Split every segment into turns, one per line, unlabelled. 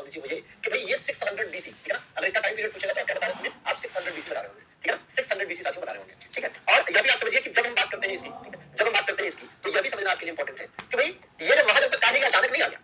होनी चाहिए वो ये कि भाई ये 600 BC, ठीक है ना। अगर इसका टाइम पीरियड पूछेगा तो आप क्या बता रहे होंगे, आप 600 BC बता रहे होंगे, ठीक है ना। 600 BC साथियों बता रहे होंगे, ठीक है। और यह भी आप समझिए कि जब हम बात करते हैं इसकी, ठीक है, जब हम बात करते हैं इसकी, तो यह भी समझना आपके लिए इंपॉर्टेंट है कि भाई ये जो महाजनपद काल है ये अचानक नहीं आ गया।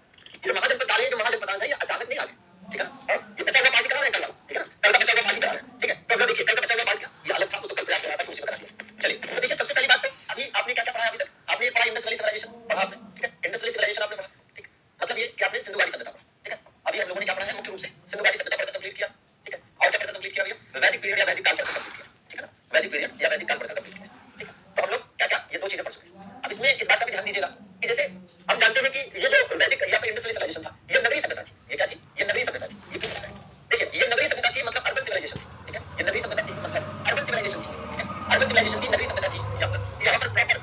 ये महाजनपद काल है, जो महाजनपद है, ये अचानक नहीं आ गया, ठीक है। और ये बचा हुआ पार्टी करा रहे हैं कल, ठीक है ना। कल का बचा हुआ पार्टी करा रहे हैं, ठीक है। तो अब देखिए कल का बचा हुआ पार्टी ये अलग था, वो तो कल प्रयास कराया था, उसी में करा दिया। चलिए तो देखिए सबसे पहली बात तो अभी आपने क्या क्या पढ़ा अभी तक, आपने पढ़ा इंडस वैली सिविलाइजेशन पढ़ा आपने, ठीक है। इंडस वैली सिविलाइजेशन आपने पढ़ा, ठीक है। मतलब ये कि आपने सिंधु घाटी सभ्यता पढ़ा, ठीक है। अभी हम लोगों ने क्या पढ़ा है मुख्य रूप से सिंधु घाटी सभ्यता पढ़कर कंप्लीट किया, ठीक है। और क्या पढ़कर कंप्लीट किया भैया, वैदिक पीरियड या वैदिक काल पढ़कर कंप्लीट किया, ठीक है ना। वैदिक पीरियड या वैदिक काल पढ़कर कंप्लीट किया, ठीक है। तो हम लोग क्या क्या ये दो चीजें पढ़ चुके हैं। अब इसमें इस बात का भी ध्यान दीजिएगा कि जैसे हम जानते हैं कि ये जो वैदिक या इंडस वैली सिविलाइजेशन था ये नगरीय सभ्यता थी। ये क्या थी, ये नगरीय सभ्यता थी। ये क्यों बताया, देखिए ये नगरीय सभ्यता थी मतलब अर्बन सिविलाइजेशन थी, ठीक है। ये नगरीय सभ्यता थी मतलब अर्बन सिविलाइजेशन थी, ठीक है। अर्बन सिविलाइजेशन थी, नगरीय सभ्यता थी। यहाँ पर प्रॉपर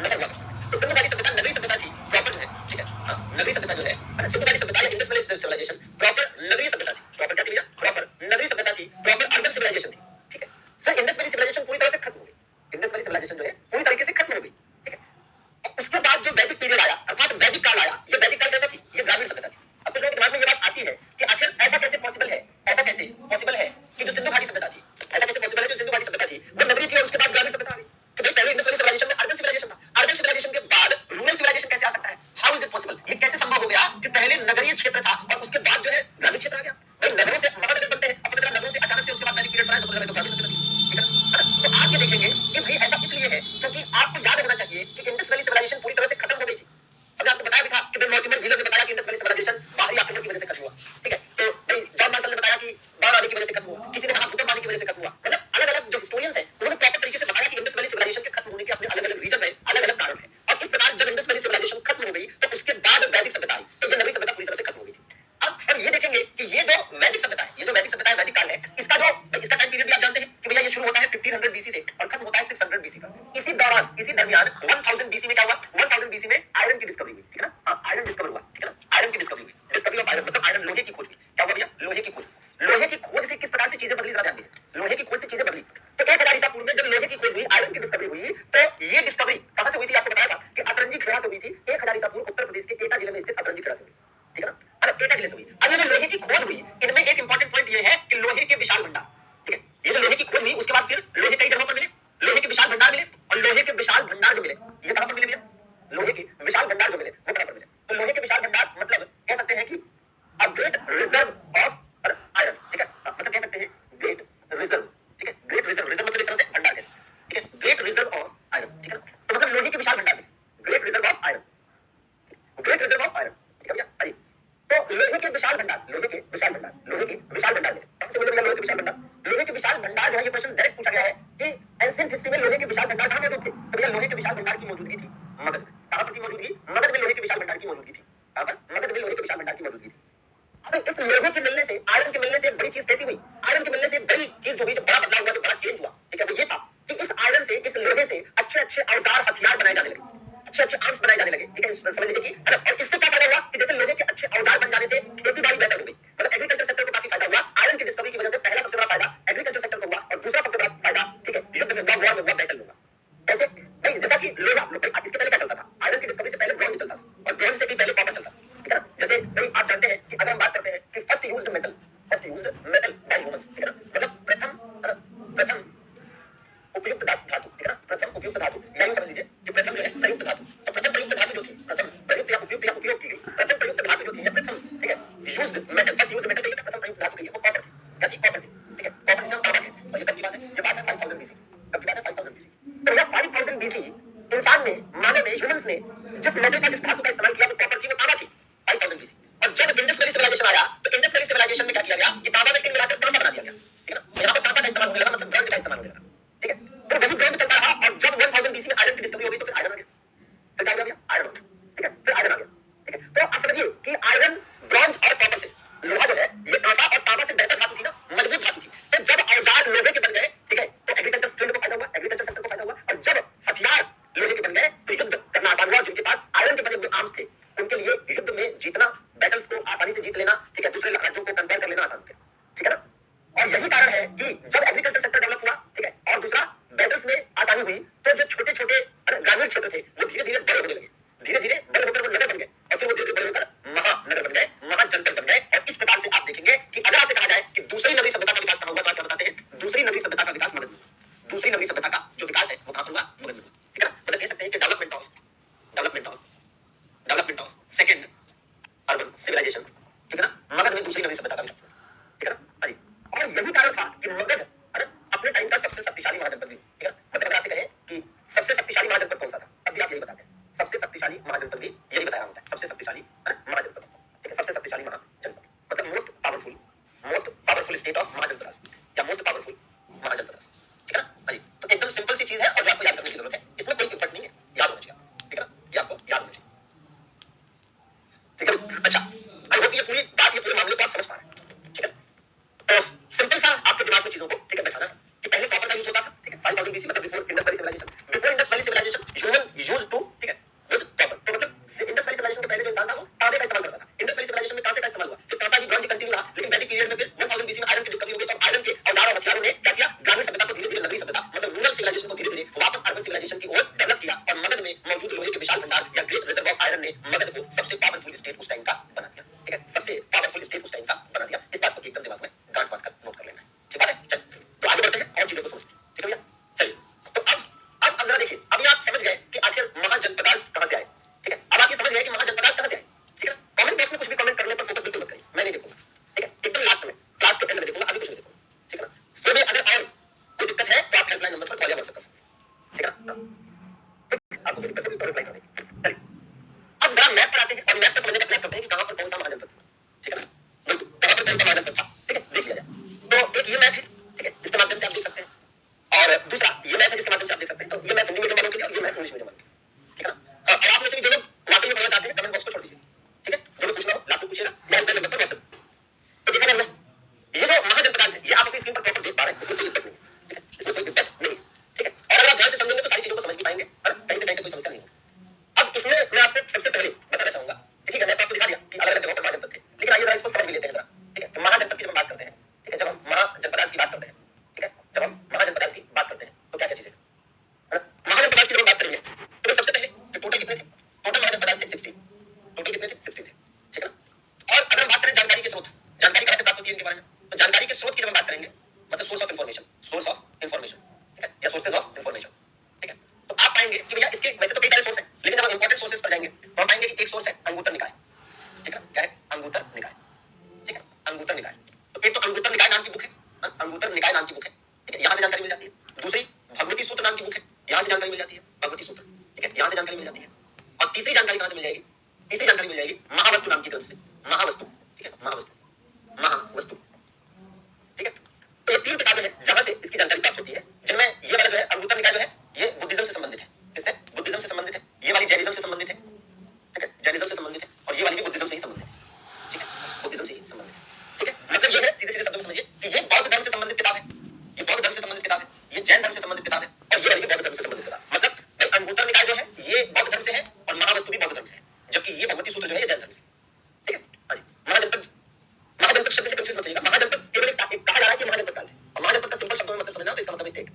नगर हुआ करता था। तो सिंधु घाटी सभ्यता नगरीय सभ्यता थी प्रॉपर जो है, ठीक है। हाँ नगरीय सभ्यता जो है सिंधु घाटी सभ्यता या इंडस वैली सिविलाइजेशन प्रॉपर नगरीय सभ्यता थी। प्रॉपर क्या थी भैया, प्रॉपर नगरीय सभ्यता थी, प्रॉपर अर्बन सिविलाइजेशन थी, ठीक है। सर इंडस वैली सिविलाइजेशन पूरी तरह से खत्म हो गई। इंडस वैली सिविलाइजेशन जो है पूरी तरीके से खत्म हो गई, ठीक है। उसके बाद जो वैदिक पीरियड आया अर्थात वैदिक काल आया, ये वैदिक काल कैसा थी, ये ग्रामीण सभ्यता थी। अब कुछ लोगों के दिमाग में ये बात आती है कि आखिर ऐसा कैसे पॉसिबल है, ऐसा कैसे पॉसिबल है कि जो सिंधु घाटी सभ्यता थी, ऐसा कैसे पॉसिबल है जो सिंधु घाटी सभ्यता थी वो नगरीय थी और उसके बाद ग्रामीण सभ्यता आ गई। कि भाई पहले इंडस वैली सिविलाइजेशन में अर्बन सिविलाइजेशन था, अर्बन सिविलाइजेशन के बाद रूरल सिविलाइजेशन कैसे आ सकता है, हाउ इज इट पॉसिबल, ये कैसे संभव हो गया कि पहले नगरीय क्षेत्र था और उसके बाद जो है ग्रामीण क्षेत्र आ गया। भाई नगरों से महानगर बनते हैं, अपने तरह नगरों से अचानक से उसके बाद वैदिक पीरियड बनाया तो मतलब तो ग्रामीण सभ्यता थी, ठीक है ना। तो आप ये देखेंगे कि भाई ऐसा इसलिए है क्योंकि आपको याद रखना चाहिए कि इंडस वैली सिविलाइजेशन पूरी तरह से खत्म हो गई थी। अभी आपको बताया भी था कि मॉर्टिमर व्हीलर ने बताया कि इंडस वैली सिविलाइजेशन बाहरी आक्रमण की वजह से खत्म हुआ, ठीक है। तो भाई जॉन मार्शल ने बताया कि बाढ़ आने की वजह से खत्म हुआ, किसी ने कहा भूकंप आने की वजह से खत्म हुआ। मतलब अलग-अलग जो हिस्टोरियंस हैं उन्होंने प्रॉपर तरीके से बताया कि इंडस वैली सिविलाइजेशन के खत्म होने के अपने अलग-अलग रीजन में अलग-अलग कारण हैं। और इस प्रकार जब इंडस वैली सिविलाइजेशन खत्म हो गई तो उसके बाद वैदिक सभ्यता आई, तो ये नगरीय सभ्यता पूरी तरह से खत्म हो गई थी। अब हम ये देखेंगे कि ये जो वैदिक सभ्यता है, ये जो वैदिक सभ्यता है वैदिक काल है, इसका टाइम पीरियड भी आप जानते हैं कि भैया ये शुरू होता है 1500 BC से और खत्म होता है 600 BC पर। इसी दौरान इसी दरमियान 1000 BC में क्या हुआ, 1000 BC में आयरन की डिस्कवरी हुई, ठीक है ना। हाँ आयरन डिस्कवर हुआ, ठीक है ना। आयरन की डिस्कवरी हुई, डिस्कवरी ऑफ आयरन मतलब आयरन लोहे की खोज हुई। क्या हुआ भैया, लोहे की खोज। लोहे की खोज से किस प्रकार से चीजें बदली जरा ध्यान दीजिए, लोहे की खोज से चीजें बदली। तो 1000 ईसा पूर्व में जब लोहे की खोज हुई, आयरन की डिस्कवरी हुई, तो ये डिस्कवरी कहां से हुई थी, आपको बताया था कि अतरंजी खेड़ा से हुई थी। 1000 ईसा पूर्व उत्तर प्रदेश के एटा जिले में स्थित अतरंजी खेड़ा से हुई, ठीक है ना। अब एटा जिले से हुई। अब ये जो लोहे की खोज हुई इनमें एक इंपॉर्टेंट पॉइंट ये है कि लोहे के विशाल भंडार, ठीक है। ये जो लोहे की खोज हुई उसके बाद फिर लोहे कई जगहों पर मिले, लोहे के विशाल भंडार मिले और लोहे के विशाल भंडार जो मिले ये कहां पर मिले भैया, लोहे के विशाल भंडार जो मिले वो कहां पर मिले। तो लोहे के विशाल भंडार मतलब कह सकते हैं कि a great reserve of iron, ठीक है। मतलब कह सकते हैं ग्रेट रिजर्व, ठीक है। ग्रेट रिजर्व, रिजर्व मतलब एक तरह से भंडार कह सकते हैं, ठीक है। ग्रेट रिजर्व ऑफ आयरन, ठीक है ना। तो मतलब लोहे के विशाल भंडार में great reserve of iron, great reserve of iron, ठीक है भैया। अरे तो लोहे के विशाल भंडार, लोहे के विशाल भंडार, लोहे के विशाल भंडार में कहां से मिले भैया लोहे के विशाल भंडार। लोहे के विशाल भंडार जो है ये क्वेश्चन डायरेक्ट पूछा गया है कि एंशिएंट हिस्ट्री में लोहे के विशाल भंडार कहां मौजूद थे। तो भैया लोहे के विशाल भंडार की मौजूदगी थी मगध में। कहां पर थी मौजूदगी, मगध में लोहे के विशाल भंडार की मौजूदगी थी। कहां पर, मगध में लोहे के विशाल भंडार की मौजूदगी थी। अब इस लोहे के मिलने से, आयरन के मिलने से एक बड़ी चीज कैसी हुई, आयरन के मिलने से एक बड़ी चीज जो हुई, जो बड़ा बदलाव हुआ, जो बड़ा चेंज हुआ, ठीक है। वो ये था कि इस आयरन से, इस लोहे से अच्छे अच्छे औजार हथियार बनाए जाने लगे, अच्छे अच्छे आर्म्स बनाए जाने लगे, ठीक है। समझ लीजिए कि और इससे क्या फायदा हुआ कि जैसे लोहे के अच्छे औजार बन जाने से खेती बाड़ी बेहतर हो गई, मतलब एग्रीकल्चर सेक्टर को काफी फायदा हुआ। आयरन की डिस्कवरी की वजह से पहला सबसे बड़ा फायदा एग्रीकल्चर सेक्टर को हुआ और दूसरा सबसे बड़ा फायदा, ठीक है, युद्ध में हुआ, वॉर में हुआ, बैटल में हुआ। ऐसे नहीं, जैसा कि लोहा, इसके पहले क्या चलता था, आयरन की डिस्कवरी से पहले ब्रॉन्ज चलता था और ब्रॉन्ज से भी पहले कॉपर चलता था, ठीक है ना। जैसे भाई आप जानते हैं कि अगर हम बात करते हैं कि first used metal by humans, ठीक है ना, मतलब प्रथम उपयुक्त धातु, ठीक है ना, प्रथम उपयुक्त धातु, या यूं समझ लीजिए कि प्रथम जो है प्रयुक्त धातु। तो प्रथम प्रयुक्त धातु जो थी, प्रथम प्रयुक्त या उपयुक्त या उपयोग की गई प्रथम प्रयुक्त धातु जो थी या प्रथम, ठीक है, used metal, first used metal कहिए, प्रथम प्रयुक्त धातु कहिए, वो कॉपर थी। क्या थी, कॉपर थी, ठीक है। कॉपर जिसे हम तांबा कहते हैं और ये कब की बात है, ये बात है 5000 BC, कब की बात है 5000 BC। तो यह 5000 BC इंसान ने, मानव ने, ह्यूमंस ने जिस मेटल का, जिस धातु का इस्तेमाल किया वो कॉपर थी, वो तांबा थी 5000 BC। और जब इंडस वैली सिविलाइजेशन आया तो इंडस वैली सिविलाइजेशन में क्या किया गया कि तांबा में टिन मिलाकर कांसा बना दिया गया, ठीक है ना। यहाँ पर कांसा का इस्तेमाल होने लगा, मतलब ब्रॉन्ज का इस्तेमाल होने लगा, ठीक है। तो वही ब्रॉन्ज चलता रहा और जब 1000 BC में आयरन की डिस्कवरी हो गई तो फिर आयरन आ गया, फिर क्या हो गया, आयरन हो गया, ठीक है। फिर आयरन आ गया, ठीक है। तो आप समझिए कि आयरन, ब्रॉन्ज और कॉपर से, लोहा जो है ये कांसा और तांबा से बेहतर धातु थी ना, मजबूत धातु थी। तो जब औजार लोहे के बन गए, ठीक है, तो एग्रीकल्चर फील्ड को फायदा हुआ, एग्रीकल्चर सेक्टर को फायदा हुआ। और जब हथियार लोहे के बन गए तो युद्ध करना आसान हुआ। जिनके पास आयरन के बने हुए आर्म्स थे उनके लिए युद्ध में जीतना, बैटल्स को आसानी से जीत लेना, ठीक है, दूसरे राज्यों को कंपेयर कर लेना आसान हो गया, ठीक है ना। और यही कारण है कि जब एग्रीकल्चर सेक्टर डेवलप हुआ, ठीक है, और दूसरा बैटल्स में आसानी हुई, तो जो छोटे छोटे ग्रामीण क्षेत्र थे वो धीरे धीरे बड़े होने लगे, धीरे धीरे बड़े होकर वो नगर बन गए और फिर वो धीरे धीरे बड़े होकर महानगर बन गए, महाजनपद बन गए। और इस प्रकार से स्टेट ऑफ महाजनपदास या मोस्ट पावरफुल महाजनपदास, ठीक है ना? हाँ जी, तो एकदम सिंपल सी चीज है और जो आपको याद करने की जरूरत है, इसमें कोई इम्पोर्टेंट नहीं है, याद होना चाहिए, ठीक है ना? ये आपको याद होना चाहिए, ठीक है? अच्छा, आई होप ये पूरी बात, ये पूरे मामले को आप समझ पा रहे हैं, ठीक है? तो सिंपल सा आपके दिमाग में चीजों को, ठीक है, बैठाना है कि पहले कॉपर का यूज होता था, ठीक है, 5000 BC मतलब before Indus valley civilization. Before Indus valley civilization human used to, ठीक है, विद कॉपर। तो मतलब इंडस वैली सिविलाइजेशन के पहले जो इंसान था वो तांबे का इस्तेमाल करता था। इंडस वैली सिविलाइजेशन में कांसे का इस्तेमाल हुआ, फिर कांसा ही ब्रॉन्ज कंटिन्यू रहा, लेकिन वैदिक पीरियड में फिर 1000 BC में आयरन की डिस्कवरी हो गई। तो आयरन के औजार और हथियारों ने क्या किया, ग्रामीण सभ्यता को धीरे-धीरे नगरीय सभ्यता मतलब रूरल सिविलाइजेशन को धीरे-धीरे वापस अर्बन सिविलाइजेशन की ओर डेवलप किया और मगध में मौजूद लोहे के विशाल भंडार या ग्रेट रिजर्व ऑफ आयरन ने मगध को सबसे पावरफुल स्टेट उस टाइम का बना दिया, ठीक है, सबसे पावरफुल स्टेट उस टाइम का बना दिया। इस बात को एकदम दिमाग में गांठ बांध कर नोट कर लेना है, ठीक है? चलिए तो आगे बढ़ते हैं और चीजों को समझते हैं, ठीक है भैया? चलिए तो अब जरा देखिए, अभी आप समझ गए कि आखिर महाजनपदास कहां से आए, ठीक है? अब आप ये समझ गए कि महाजनपदास कहां से आए, ठीक है? कमेंट बॉक्स में कुछ भी कमेंट करने पर फोकस बिल्कुल मत करिए, मैं नहीं देखूंगा, ठीक है? एकदम लास्ट में क्लास के एंड में देखूंगा, अभी कुछ नहीं देखूंगा, ठीक है ना? फिर भी अगर और कोई दिक्कत है तो आप हेल्पलाइन नंबर पर कॉल या व्हाट्सएप कर सकते हैं, ठीक है ना? आपको कोई दिक्कत होगी तो रिप्लाई कर देंगे। चलिए अब जरा मैप पर आते हैं और मैप पर समझने का प्रयास करते हैं कि कहां पर कौन सा महाजनपद था, ठीक है ना? बिल्कुल, कहां पर कौन सा महाजनपद था, ठीक है, देख लिया जाए। तो एक ये मैप है, ठीक है, इसके माध्यम से आप देख सकते हैं, और दूसरा ये मैप है जिसके माध्यम से आप देख सकते हैं। तो ये मैप हिंदी मीडियम वालों के लिए और ये मैप इंग्लिश मीडियम वालों के लिए, ठीक है ना? और आप में से भी जो लोग वाकई में पढ़ना चाहते हैं कमेंट बॉक्स में छोड़ दीजिए, ठीक है? जो भी पूछना हो लास्ट में पूछिएगा, मैं हेल्पलाइन नंबर पर व्हाट्सएप। तो देखा हमने ये जो महाजनपदास है, ये आप अपनी स्क्रीन पर प्रॉपर देख पा रहे हैं, इसमें कोई दिक्कत नहीं है, ठीक है, इसमें कोई दिक्कत नहीं है, ठीक है? और अगर आप ध्यान से समझेंगे तो सारी चीजों को समझ भी पाएंगे और कहीं से कहीं तक कोई समस्या नहीं होगी। अब इसमें मैं आपको सबसे पहले बताना चाहूंगा, ठीक है, मैंने आपको दिखा दिया कि अलग अलग जगहों पर महाजनपद थे, लेकिन आइए जरा इसको समझ भी लेते हैं जरा, ठीक है? महाजनपद की जब हम बात करते हैं, ठीक है, जब हम महाजनपदास की बात करते हैं, ठीक है, जब हम महाजनपदास की बात करते हैं तो क्या क्या चीजें हैं? महाजनपदास की जब हम बात करेंगे तो सबसे पहले टोटल कितने थे? टोटल महाजनपदास थे 16, टोटल कितने थे? 16 थे, ठीक है ना? और अगर हम बात करें जानकारी के स्रोत, जानकारी कहां से प्राप्त होती है इनके बारे में, तो जानकारी के स्रोत की जब हम बात करेंगे मतलब source of information, source of information, ठीक है, या सोर्सेज ऑफ इंफॉर्मेशन, ठीक है? तो आप पाएंगे कि भैया इसके वैसे तो कई सारे सोर्स हैं, लेकिन जब हम इंपॉर्टेंट सोर्सेज पर जाएंगे तो हम पाएंगे कि एक सोर्स है अंगुत्तर निकाय, ठीक है ना? क्या है? अंगुत्तर निकाय, ठीक है, अंगुत्तर निकाय। तो एक तो अंगुत्तर निकाय नाम की बुक है, अंगुत्तर निकाय नाम की बुक है, ठीक है, यहां से जानकारी मिल जाती है। दूसरी भगवती सूत्र नाम की बुक है, यहां से जानकारी मिल जाती है, भगवती सूत्र, ठीक है, यहां से जानकारी मिल जाती है। और तीसरी जानकारी कहां से मिल जाएगी? तीसरी जानकारी मिल जाएगी महावस्तु नाम की ग्रंथ से, महावस्तु, ठीक है, महावस्तु, महावस्तु, ठीक है? तो ये तीन किताबें हैं जहां से इसकी जानकारी प्राप्त होती है, जिनमें ये वाला जो है अंगुत्तर निकाय जो है ये बुद्धिज्म से संबंधित है, किससे? बुद्धिज्म से संबंधित है। ये वाली जैनिज्म से संबंधित है, ठीक है, जैनिज्म से संबंधित है, और ये वाली भी बुद्धिज्म से ही संबंधित है, ठीक है, बुद्धिज्म से ही संबंधित है, ठीक है? मतलब ये है, सीधे सीधे शब्दों में समझिए कि ये बौद्ध धर्म से संबंधित किताब है, ये बौद्ध धर्म से संबंधित किताब है, ये जैन धर्म से संबंधित किताब है, और ये वाली भी बौद्ध धर्म से संबंधित किताब। मतलब भाई अंगुत्तर निकाय जो है ये बौद्ध धर्म से है और महावस्तु भी बौद्ध धर्म से है, जबकि ये भगवती सूत्र जो है ये जैन धर्म से, ठीक है? हाँ जी, महाजनपद, महाजनपद शब्द से कंफ्यूज मत होइएगा। महाजनपद केवल एक कहा जा रहा है कि महाजनपद काल है, और महाजनपद का सिंपल शब्दों में मतलब समझना हो तो इसका मतलब स्टेट,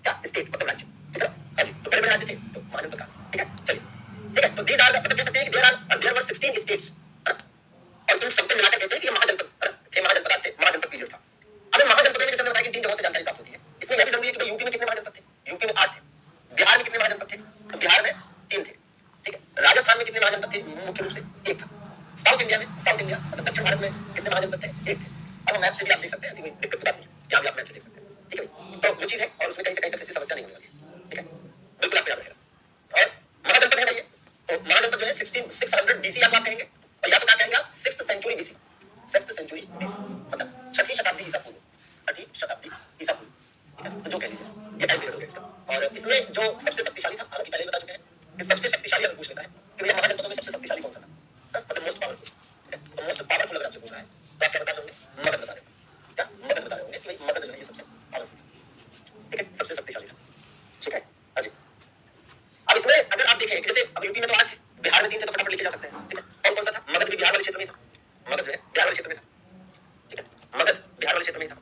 क्या? स्टेट मतलब राज्य, ठीक है? हाँ जी, तो बड़े बड़े राज्य थे तो महाजनपद काल, ठीक है? चलिए, ठीक है, तो दीज आर मतलब कह सकते हैं कि देयर वर 16 स्टेट्स, है ना? और इन सबको मिलाकर कहते हैं कि ये महाजनपद, है ना? थे, महाजनपद थे, महाजनपद पीरियड था। अब इन महाजनपदों में जैसे हमने बताया कि तीन जगहों से जानकारी प्राप्त होती है, इसमें यह भी जरूरी है कि भाई यूपी में कितने महाजनपद थे? यूपी में 8 थे। बिहार में कितने महाजनपद थे? तो बिहार में 3 थे, ठीक है? राजस्थान में कितने महाजनपद थे? मुख्य रूप से 1 था। साउथ इंडिया में, साउथ इंडिया मतलब दक्षिण भारत में कितने महाजनपद थे? 1 थे। अब मैप से भी आप देख सकते हैं, ऐसी कोई दिक्कत की बात नहीं है, यहाँ भी आप मैप से देख सकते हैं, ठीक है भाई? तो वो चीज है और उसमें कहीं से कहीं तक ऐसी समस्या नहीं होने वाली है, ठीक है? बिल्कुल आपको याद रहेगा। और महाजनपद है भाई, तो महाजनपद जो है 600 BC या तो आप कहेंगे, और या तो क्या कहेंगे आप 6th century BC, 6th century BC मतलब 6वीं शताब्दी ईसा पूर्व, 6वीं शताब्दी ईसा पूर्व, ठीक है? तो जो कह लीजिए ये टाइम पीरियड हो गया इसका। और इसमें जो सबसे शक्तिशाली था, हालांकि पहले बता चुके हैं कि सबसे शक्तिशाली अगर पूछ लेता है कि भैया महाजनपदों में सबसे शक्तिशाली कौन सा था, मतलब मोस्ट पावरफुल, ठीक है? तो मोस्ट पावरफुल अगर आपसे पूछ रहा है तो आप क्या बता दोगे? मगध बता दोगे, क्या मगध बता दोगे कि भाई मगध जो है ये सबसे पावरफुल, ठीक है, सबसे शक्तिशाली था, ठीक है? हाँ जी। अब इसमें अगर आप देखें कि जैसे अब यूपी में तो 8 थे, बिहार में 3 थे, तो फटाफट लिखे जा सकते हैं, ठीक है? कौन कौन सा था? मगध भी बिहार वाले क्षेत्र में था, मगध जो है बिहार वाले क्षेत्र में था, ठीक है? मगध बिहार वाले क्षेत्र में था।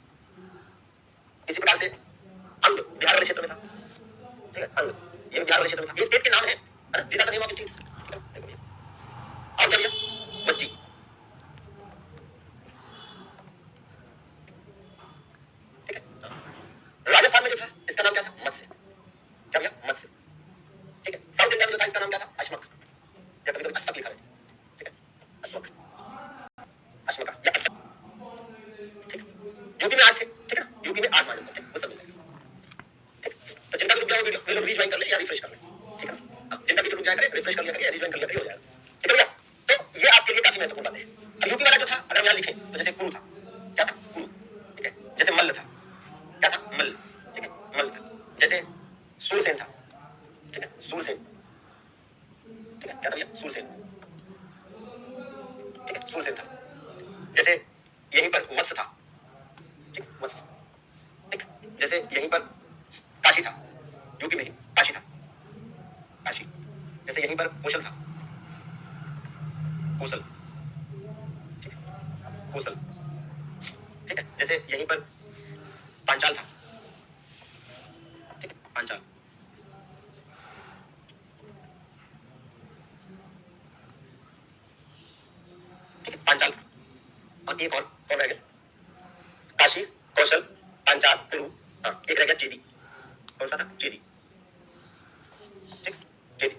इसी प्रकार से अंग बिहार वाले क्षेत्र में था, ठीक है? अंग ये भी बिहार वाले क्षेत्र में था। ये स्टेट के नाम है ना? These are the name of states, ठीक है? देखो भैया, और क्या भैया? मज्जी, ठीक है? राजस्थान में जो था इसका नाम क्या था? मत्स्य, क्या भैया? मत्स्य, ठीक है? साउथ इंडिया में जो था इसका नाम क्या था? अश्मक, या कभी कभी अस्सक लिखा है, ठीक है? अश्मक, अश्मका या अस्सक, ठीक है? यूपी में 8 थे, ठीक है ना? यूपी में 8 महाजनपद थे, वो सब मिल जाएगा, ठीक है? तो जिनका भी रुक गया वो वीडियो लोग रीज्वाइन कर ले या रिफ्रेश कर ले, ठीक है? जिनका वीडियो रुक जाया करे रिफ्रेश कर लिया करिए, रीज्वाइन कर लिया करिए, हो जाएगा, ठीक है भैया? तो ये आपके लिए काफी महत्वपूर्ण बात है। अब यूपी वाला जो था अगर हम यहाँ लिखें तो जैसे कुरु था, क्या था? कुरु, ठीक है? यहीं पर वत्स था, ठीक, वत्स, ठीक, जैसे यहीं पर काशी था, यूपी में ही काशी था, काशी, जैसे यहीं पर कौशल था, कौशल, ठीक है, कौशल, ठीक है, जैसे यहीं पर पांचाल था, ठीक है, पांचाल, ठीक है, पांचाल था। और एक और कौन रह गया? काशी, कौशल, पांचाल, कुरु, हाँ, एक रह गया चेदी। कौन सा था? चेदी, ठीक, चेदी।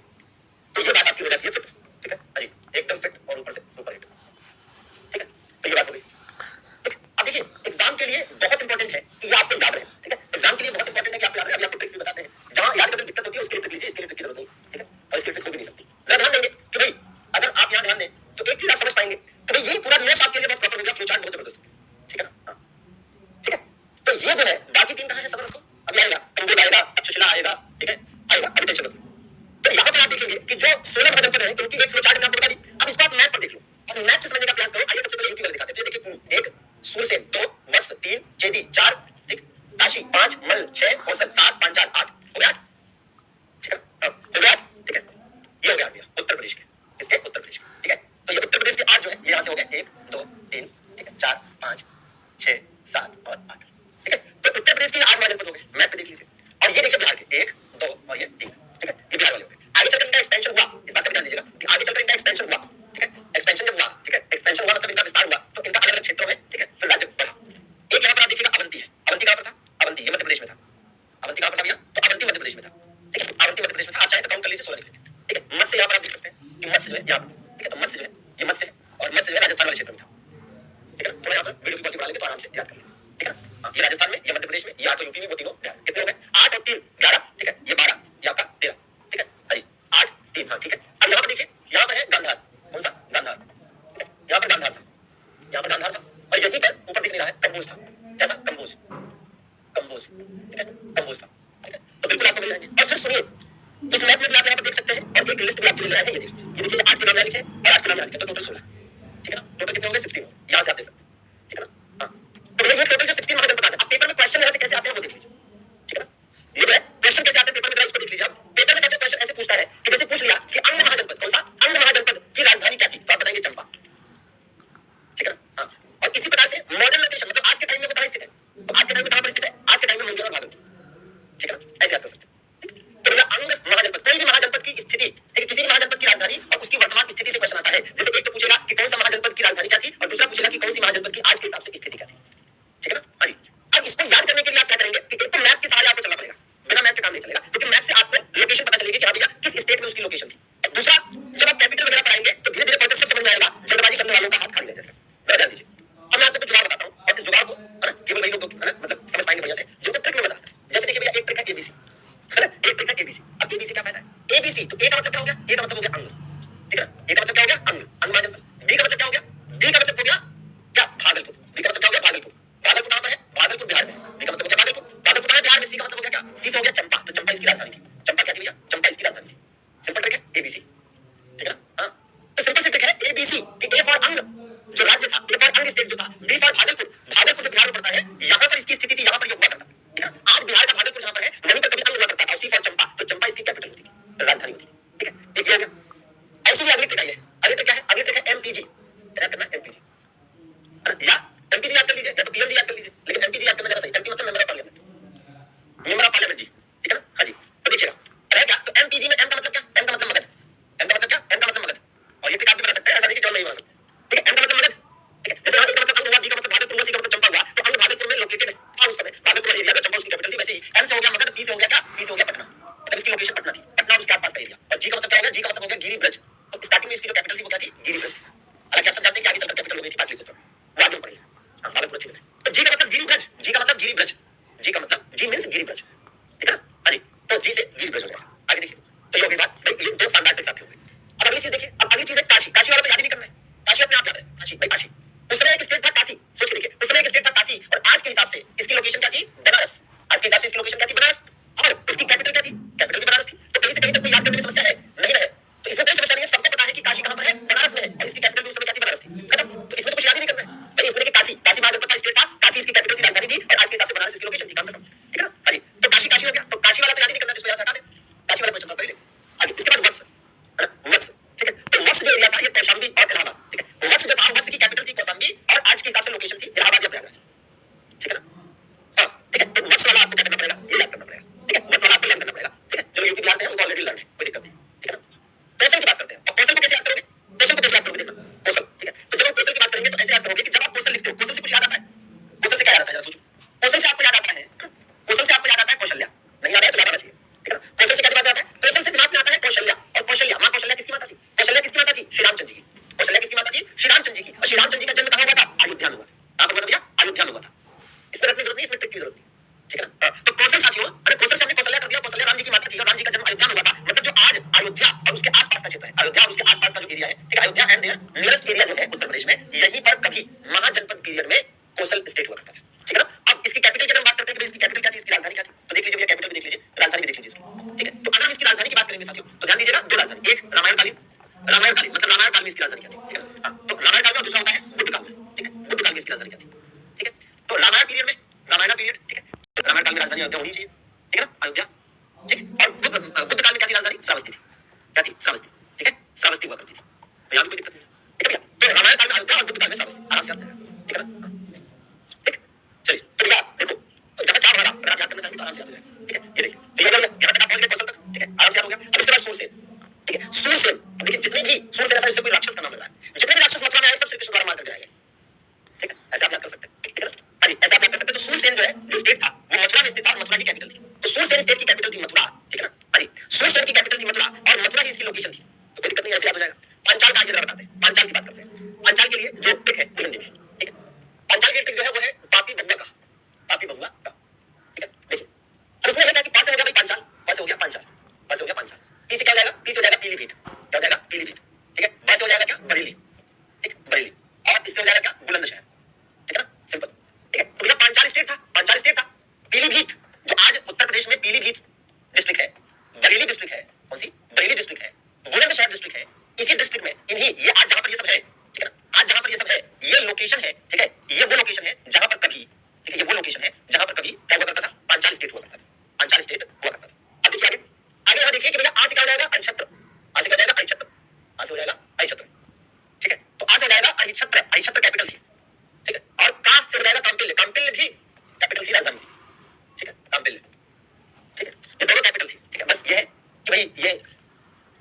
तो ये बात आपकी हो जाती है फिट, ठीक है, अरे एकदम फिट और ऊपर से सुपर हिट, ठीक है, तो ये बात हो गई। ठीक, अब देखिए एग्जाम के लिए बहुत इंपॉर्टेंट है कि ये आपको याद रहे, ठीक है, एग्जाम के लिए बहुत इंपॉर्टेंट है कि आपको याद रहे। अभी आपको ट्रिक्स भी बताते हैं, जहां याद करने में दिक्कत होती है उसके लिए ट्रिक लीजिए, इसके लिए ट्रिक की जरूरत नहीं, ठीक है, और इसके लिए ट्रिक हो भी नहीं सकती। जरा ध्यान देंगे कि भाई अगर आप यहाँ ध्यान दें तो एक चीज आप समझ पाएंगे कि भाई ये पूरा नोट्स आपके लिए बहुत प्रॉपर हो गया, फ्लो चार्ट बहुत जबरदस्त, ठीक है ना, हाँ, ठीक है, तो ये जो है बाकी तीन कहाँ है, सब रखो, अभी आएगा, कंबोज आएगा, तक्षशिला आएगा, ठीक है, आएगा, अभी टेंशन मत लो। तो यहाँ पर आप देखेंगे कि जो 16 महाजनपद है उनकी एक फ्लो चार्ट मैंने आपको बता दी। अब इसको आप मैप पर देख लो और मैप से समझने का प्रयास करो। आइए सबसे पहले यूपी वाले दिखाते हैं। तो ये देखिए कुरु 1, सूरसेन 2, वत्स 3, चेदी 4, ठीक, काशी 5, मल 6, कौशल 7, पांचाल 8, हो गया 8, ठीक है, हो गया 8, ठीक है, ये हो गया भैया उत्तर प्रदेश के, इसके उत्तर प्रदेश के, ठीक है, तो ये उत्तर प्रदेश के 8 जो है ये यहाँ से हो गए 1 2 3, ठीक है, 4 5 6 7 और 8, ठीक है, तो उत्तर प्रदेश के 8 महाजनपद हो गए, मैप पे देख लीजिए। और ये देखिए बिहार के 1 2 और ये 3, ठीक है, ये बिहार वाले हो गए। आगे चलकर इनका एक्सपेंशन हुआ, इस बात का ध्यान दीजिएगा कि आगे चलकर इनका एक्सपेंशन हुआ, ठीक है, एक्सपेंशन जब हुआ, ठीक है, एक्सपेंशन हुआ मतलब इनका विस्तार हुआ, तो इनका अलग अलग क्षेत्रों में, ठीक है, फिर राज्य बढ़ा। एक यहाँ पर आप देखिएगा अवंती है, अवंती कहाँ पर था? अवंती ये मध्य प्रदेश में था, अवंती कहाँ पर था भैया? तो अवंती मध्य प्रदेश में था, ठीक है, अवंती मध्य प्रदेश में था। आप चाहे तो काउंट कर लीजिए 16 लिख लीजिए, ठीक है, मत्स्य यहाँ पर आप देख सकते हैं कि मत्स्य जो है यहाँ पर, ठीक है, तो मत्स्य जो है ये मत्स्य है और मत्स्य जो है राजस्थान वाले क्षेत्र में था, ठीक है ना, थोड़ा यहाँ पर वीडियो की क्वालिटी बढ़ा लेंगे तो आराम से याद कर लेंगे, ठीक है ना, हाँ, ये राजस्थान में, ये मध्य प्रदेश में, ये 8 यूपी में, वो तीनों बिहार में। कितने हो गए? 8 और 3 11, ठीक है, ये 12, ये आपका 13, ठीक है, अरे 8 3, हाँ, ठीक है। अब यहाँ पर देखिए, यहाँ पर है गांधार, कौन सा? गांधार, ठीक है, यहाँ पर गांधार था, यहाँ पर गांधार था और यहीं पर ऊपर दिख नहीं रहा है कंबोज था, क्या था? कंबोज, कंबोज, ठीक है, कंबोज था, ठीक है, तो बिल्कुल आपको मिल जाएंगे। और फिर सुनिए, इस मैप में भी आप यहाँ पर देख सकते हैं और एक लिस्ट भी आपके लिए लाया है, ये देखिए, ये देखिए 8 के नाम यहाँ लिखे और 8 के नाम यहाँ लिखे, तो टोटल 16, ठीक है ना, टोटल कितने हो गए? 16, यहाँ से आप देख सकते हैं, ठीक है ना, हाँ, तो भैया ये टोटल जो 16 महाजनपद आते हैं। अब पेपर में क्वेश्चन यहाँ से कैसे आते हैं वो देख लीजिए, ठीक है ना, ये जो है क्वेश्चन कैसे आते हैं पेपर में, जरा इसको देख लीजिए। अब पेपर में सबसे क्वेश्चन ऐसे पूछता है कि जैसे पूछ लिया कि अंग महाजनपद, कौन सा? अंग महाजनपद की राजधानी क्या थी, तो आप बताएंगे चंपा, ठीक है ना, हाँ, और इसी प्रकार से मॉडर्न लोकेशन मतलब आज के टाइम में वो कहाँ स्थित है, तो आज के टाइम में कहाँ पर स्थित है? आज के टाइम में मुंगेर और भागलपुर, ठीक है ना, ऐसे याद कर सकते हैं। तो भैया अंग महाजनपद, कोई भी महाजनपद की स्थिति, ठीक है, किसी भी महाजनपद की राजधानी और उसकी वर्तमान स्थिति से क्वेश्चन आता है। जैसे एक तो पूछेगा कि कौन सा महाजनपद की राजधानी क्या थी और दूसरा पूछेगा कि कौन सी महाजनपद की आज के हिसाब से स्थिति क्या थी, ठीक है ना, हाँ जी। अब इसको याद करने के लिए आप क्या करेंगे कि एक तो मैप के सहारे आपको चलना पड़ेगा, बिना मैप के काम नहीं चलेगा, क्योंकि मैप से आपको लोकेशन पता चलेगी कि हाँ भैया किस स्टेट में उसकी लोकेशन थी। और दूसरा, जब आप कैपिटल वगैरह पढ़ाएंगे तो धीरे धीरे पढ़ते सब समझ में आएगा, जल्दबाजी करने वालों का हाथ खाली रह जाएगा। जरा ध्यान दीजिए, अब मैं आपको कुछ जुगाड़ बताता हूँ और इस जुगाड़ को है ना केवल वही लोग है ना मतलब समझ पाएंगे बढ़िया से, जो ट्रिक में मजा आता है। जैसे देखिए भैया एक ट्रिक है एबीसी, है ना, एक ट्रिक है एबीसी। अब एबीसी क्या फायदा है? एबीसी तो ए का मतलब क्या हो गया? ए का मतलब हो गया अंग, ठीक है ना, ए का मतलब क्या हो गया? अंग, अंग महाजनपद। बी का मतलब क्या हो गया? बी का मतलब हो गया क्या? भागलपुर। बी का मतलब क्या हो गया? भागलपुर। भागलपुर कहाँ पर है? भागलपुर बिहार में। बी का मतलब हो गया भागलपुर, भागलपुर कहाँ है? बिहार में। सी का मतलब हो गया क्या? सी से हो गया चंपा, तो चंपा इसकी राजधानी थी। चंपा क्या थी भैया? चंपा इसकी राजधानी थी। सिंपल ट्रिक है एबीसी, ठीक है ना, हाँ, तो सिंपल सी ट्रिक है एबीसी कि ए फॉर अंग जो राज्य था, ए फॉर अंग स्टेट जो था, बी फॉर भागलपुर, भागलपुर जो बिहार में पड़ता है, यहाँ पर इसकी स्थिति थी, यहाँ पर ये हुआ करता, ठीक है ना, आज बिहार का भागलपुर जहाँ पर है वहीं पर कभी अंग हुआ करता था। सी फॉर चंपा, तो चंपा इसकी कैपिटल होती थी, राजधानी होती थी, ठीक है, एक ये हो गया। ऐसी ही अगली ट्रिक आई है, अगली ट्रिक क्या है? अगली ट्रिक है एमपीजी, याद करना एमपीजी, है ना, या एमपीजी याद कर लीजिए या तो पीएमजी याद कर लीजिए, लेकिन एमपीजी याद करना ज्यादा सही। एमपी मतलब member of parliament, member of parliament जी, ठीक है ना, हाँ जी। तो देखिएगा रह क्या, तो एमपीजी में एम का मतलब क्या? एम का मतलब मगध, एम का मतलब क्या? एम का मतलब मगध, और ये ट्रिक आप भी बना सकते हैं, ऐसा नहीं कि केवल नहीं बना सकते, ठीक है, एम का मतलब मगध, ठीक है, जैसे ए का मतलब अंग हुआ, बी का मतलब भागलपुर हुआ, सी का मतलब चंपा हुआ, तो अंग भागलपुर में लोकेटेड था उस समय, भागलपुर वाले एरिया में, चंपा उसकी कैपिटल थी। वैसे ही एम से हो गया मगध, पी से हो गया क्या? पी से हो गया पटना, मतलब इसकी लोकेशन पटना थी, पटना और उसके आसपास का एरिया। और जी का मतलब क्या हो गया? जी का मतलब हो गया गिरी ब्रज, तो स्टार्टिंग में इसकी जो कैपिटल थी वो क्या थी? गिरी ब्रज थी। हालांकि आप सब जानते हैं कि आगे चलकर कैपिटल हो गई थी पाटलिपुत्र, वो आगे पढ़ेंगे, हाँ, भागलपुर अच्छी जगह। तो जी का मतलब गिरी ब्रज, जी का मतलब गिरी ब्रज, जी का मतलब जी मींस गिरी ब्रज, ठीक है ना, हाँ जी, तो जी से गिरी ब्रज हो जाएगा। आगे देखिए, तो ये हो गई बात भाई, ये दो शानदार ट्रिक्स आपकी हो गई। अब अगली चीज देखिए, अब अगली चीज है काशी। काशी वाला तो याद ही नहीं करना है, काशी अपने आप याद है, काशी भाई काशी। उस समय एक स्टेट था काशी, सोच के देखिए, उस समय एक स्टेट था काशी और आज के हिसाब से इसकी लोकेशन क्या थी? बनारस। आज के हिसाब से इसकी लोकेशन क्या थी? बनारस। और इसकी कैपिटल क्या थी? कैपिटल भी बनारस थी। तो कहीं से कहीं तक कोई याद करने में समस्या है? नहीं है, तो इसमें कोई समस्या नहीं है, सबको पता है कि काशी कहां पर है? बनारस में है, और इसकी कैपिटल भी उस समय क्या थी? बनारस थी, खत्म। तो इसमें तो कुछ याद ही नहीं करना है भाई, इसमें कि काशी क्वेश्चन लिखते हो, क्वेश्चन से कुछ याद आता है? क्वेश्चन से क्या याद आता है, जरा सोचो। क्वेश्चन से आपको याद आता है, क्वेश्चन से आपको याद आता है कौशल्या, नहीं आता है तो याद आना चाहिए, ठीक है ना? क्वेश्चन से क्या दिमाग में आता है? क्वेश्चन से दिमाग में आता है कौशल्या, और कौशल्या, मां कौशल्या किसकी माता थी? कौशल्या किसकी माता थी? श्री रामचंद्र जी की। कौशल्या किसकी माता थी? श्री रामचंद्र जी की। और श्री रामचंद्र जी का जन्म कहां हुआ था? अयोध्या में हुआ था। कहां पर हुआ था भैया? अयोध्या में हुआ था। इसमें रटने की जरूरत नहीं, इसमें ट्रिक की जरूरत नहीं, ठीक है ना? तो कौशल साथियों, अरे कौशल से हमने कौशल्या कर दिया, कौशल्या राम जी की माता थी और राम जी का जन्म अयोध्या में हुआ था, मतलब जो आज अयोध्या और उसके आसपास का क्षेत्र है, अयोध्या और उसके आसपास का जो एरिया है, ठीक है, Ayodhya and their nearest area जो है उत्तर प्रदेश में, यहीं पर कभी महाजनपद पीरियड में कौशल स्टेट हुआ करता था, ठीक है ना? अब इसकी कैपिटल की अगर हम बात करते हैं कि इसकी कैपिटल क्या थी, इसकी राजधानी क्या थी, तो देख लीजिए भैया, कैपिटल भी देख लीजिए, राजधानी भी देख लीजिए इसकी, ठीक है? तो अगर हम इसकी राजधानी की बात करेंगे साथियों, तो ध्यान दीजिएगा, दो राजधानी, एक रामायणकालीन, रामायणकालीन मतलब रामायण काल में इसकी राजधानी क्या थी, ठीक है? तो रामायण काल में, दूसरा होता है बुद्ध काल में, ठीक है? बुद्ध काल में इसकी राजधानी क्या थी, ठीक है? तो रामायण पीरियड में, रामायण पीरियड, ठीक है, रामायण काल में राजधानी अयोध्या होनी चाहिए, ठीक है ना? अयोध्या, ठीक है? और बुद्ध काल में क्या थी राजधानी? श्रावस्ती थी, क्या थी? श्रावस्ती, ठीक है? श्रावस्ती हुआ करती थी, तो यहाँ भी कोई दिक्कत नहीं है, ठीक है भैया? तो रामायण काल में अयोध्या और बुद्ध काल में श्रावस्ती, आराम से आता है, ठीक है ना? ठीक, चलिए, तो भैया देखो, जहाँ चार हमारा अगर आप याद करना चाहेंगे तो आराम से याद हो जाएगा, ठीक है? ये देखिए, तो ये हो गया, यहाँ तक आप पहुंच गए कौशल तक, ठीक है? आराम से याद हो गया। अब इसके बाद सूरसेन, ठीक है? सूरसेन, अब देखिए जितने भी सूरसेन, ऐसा इससे कोई राक्षस का नाम लग रहा है, जितने भी राक्षस मथुरा में आए सब श्री कृष्ण द्वारा मार कर गिराए गए, ठीक है? ऐसे आप याद कर सकते हैं, ठीक है ना? हाँ जी, ऐसे आप याद कर सकते हैं। तो सूरसेन जो है, जो स्टेट था, वो मथुरा में स्थित था, मथुरा की कैपिटल थी, तो सूरसेन स्टेट की कैपिटल थी मथुरा, ठीक है ना? हाँ जी, सूरसेन की कैपिटल थी मथुरा और मथुरा ही इसकी लोकेशन थी, तो कोई दिक्कत नहीं, ऐसे याद हो जाएगा। पांचाल का आगे बताते हैं, पांचाल की बात करते हैं। पांचाल के लिए जो ट्रिक है वो हिंदी में, ठीक है? पांचाल की ट्रिक जो है वो है पापी बउआ का, पापी बउआ का, ठीक है? देखिए, अब इसमें है क्या कि पास से हो गया भाई पांचाल, पास से हो गया पांचाल, पास से हो गया पांचाल, पी से क्या हो जाएगा? पी से हो जाएगा पीलीभीत, क्या हो जाएगा? पीलीभीत, ठीक है? पास से हो जाएगा क्या? बरेली, ठीक, बरेली, और इससे हो जाएगा क्या? बुलंदशहर, ठीक है ना? सिंपल, ठीक है? तो भैया पांचाल स्टेट था, पांचाल स्टेट था। पीलीभीत जो आज उत्तर प्रदेश में पीलीभीत डिस्ट्रिक्ट है, बरेली डिस्ट्रिक्ट है, कौन सी? बरेली डिस्ट्रिक्ट है, बुलंदशहर डिस्ट्रिक्ट है, इसी डिस्ट्रिक्ट में इन्हीं, ये आज जहां पर ये सब है, ठीक है ना? आज जहां पर ये सब है, ये लोकेशन है, ठीक है? ये वो लोकेशन है जहां पर कभी, ठीक है, ये वो लोकेशन है जहां पर कभी क्या हुआ करता था? पांचाल स्टेट हुआ करता था, पांचाल स्टेट हुआ करता था। अब देखिए आगे, आगे यहाँ देखिए कि भैया आ से क्या हो जाएगा? अहिछत्र, आ से क्या हो जाएगा? अहिछत्र, आ से हो जाएगा अहिछत्र, ठीक है? तो आ से हो जाएगा अहिछत्र, अहिछत्र कैपिटल थी, ठीक है? और का से हो जाएगा काम्पिल्य, काम्पिल्य भी कैपिटल थी, राजधानी थी, ठीक है? काम्पिल्य, ठीक है? ये दोनों कैपिटल थी, ठीक है? बस ये है कि भाई ये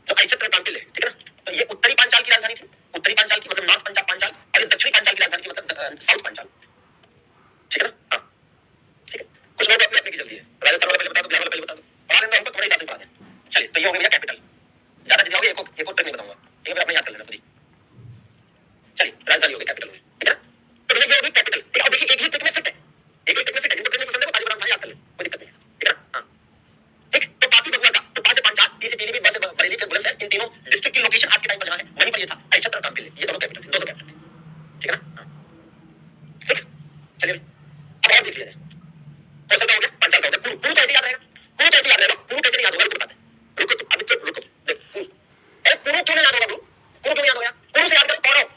जो अहिछत्र काम्पिल्य है, ठीक है ना? तो ये उत्तरी पांचाल की राजधानी थी, उत्तरी पांचाल की मतलब नॉर्थ पांचाल, और ये दक्षिणी पांचाल की राजधानी थी, मतलब साउथ पांचाल, ठीक है ना? हाँ, ठीक है? कुछ लोग अपने अपने की जल्दी है, राजस्थान वाला पहले बता दो, बिहार वाला पहले बता दो, पढ़ा लेना हमको थोड़ा हिसाब से पढ़ा दें। चलिए, तो ये हो गया भैया कैपिटल, ज्यादा जल्दी हो गया, एक और ट्रिक नहीं बताऊंगा, एक बार अपने याद कर लेना खुद ही। चलिए, राजधानी हो गई कैपिटल में, ठीक है ना? तो भैया ये हो गई कैपिटल, ठीक है? और देखिए एक ही ट्रिक में फिट है, एक ही ट्रिक में फिट है, जिनको ट्रिक नहीं पसंद है वो खाली बना याद कर ले, कोई दिक्कत नहीं है, ठीक है ना? हाँ, ठीक, तो पापी बउआ का, तो पास से पांचाल, पी से पीलीभीत, बस से बरेली, फिर बुलंदशहर, इन तीनों डिस्ट्रिक्ट की लोकेशन आज के टाइम पर जहां है वहीं पर ये था अहिछत्र और काम्पिल्य, ये दोनों कैपिटल थे, दोनों कैपिटल थे, ठीक है ना? हाँ, ठीक, चलिए अब और देख लिया जाए, कौशल का हो गया, पांचाल का हो गया, कुरु, कुरु कैसे याद रहेगा? कुरु कैसे याद रहेगा? कुरु कैसे नहीं याद होगा? रुको बताते हैं, रुको तो अभी तो रुको, देख कुरु, अरे कुरु क्यों नहीं याद होगा? कुरु क्यों नहीं याद होगा? कुरु से याद करो कौरव,